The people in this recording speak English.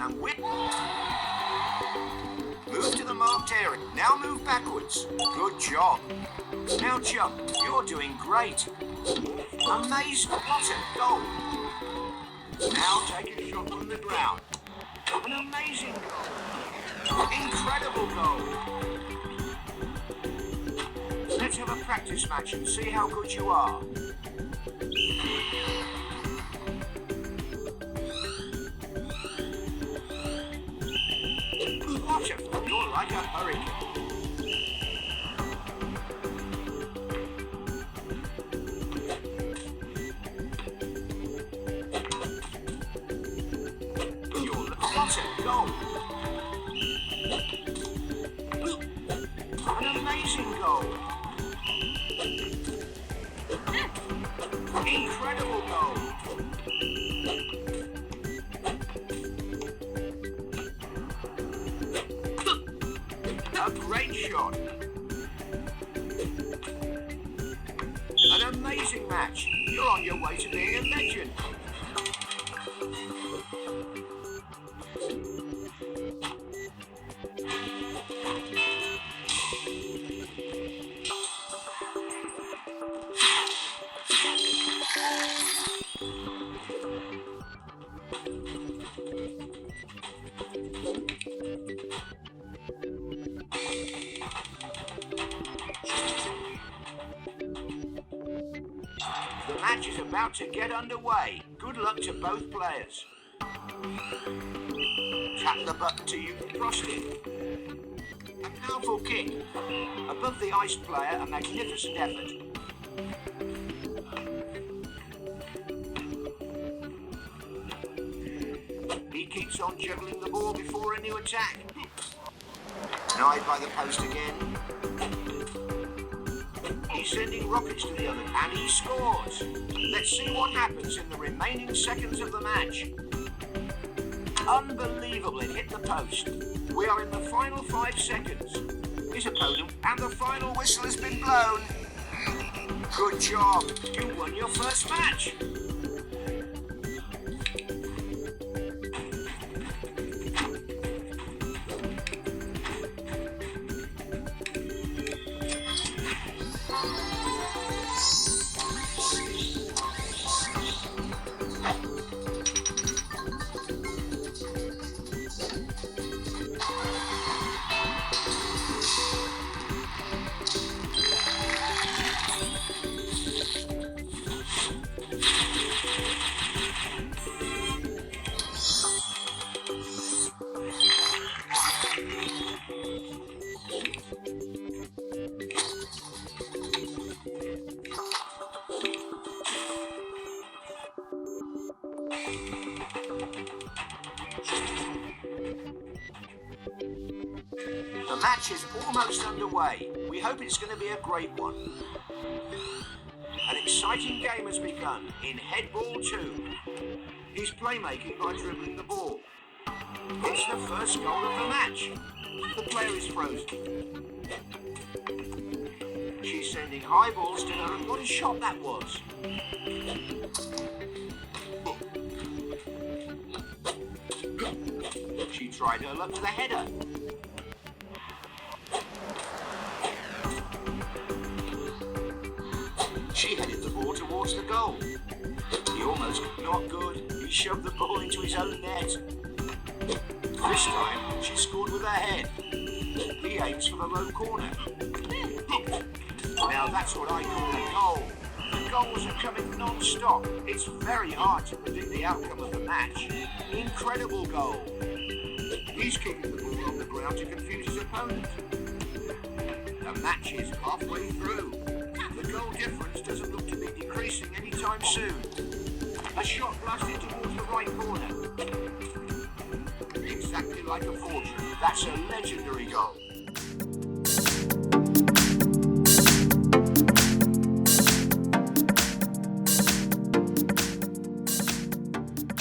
And move to the marked area. Now move backwards. Good job. Now jump. You're doing great. Amazing. What a goal. Now take a shot from the ground. An amazing goal. Incredible goal. Let's have a practice match and see how good you are. You're like a hurricane. What a goal. An amazing goal. Incredible goal. A great shot. An amazing match. You're on your way to being a legend. The match is about to get underway. Good luck to both players. Tap the button to you thrust it. A powerful kick. Above the ice player, a magnificent effort. He keeps on juggling the ball before a new attack. Denied by the post again. He's sending rockets to the other, and he scores. Let's see what happens in the remaining seconds of the match. Unbelievable, it hit the post. We are in the final 5 seconds. His opponent, and the final whistle has been blown. Good job, you won your first match. The match is almost underway. We hope it's going to be a great one. An exciting game has begun in Headball 2. He's playmaking by dribbling the ball. It's the first goal of the match. The player is frozen. She's sending high balls to her, and what a shot that was. She tried her luck with a header. She headed the ball towards the goal. He almost, not good. He shoved the ball into his own net. This time, she scored with her head. He aims for the low corner. Now that's what I call a goal. The goals are coming non-stop. It's very hard to predict the outcome of the match. Incredible goal. He's kicking the ball on the ground to confuse his opponent. The match is halfway through. The goal difference doesn't look to be decreasing anytime soon. A shot blasted towards the right corner. It's exactly like a forgery. That's a legendary goal.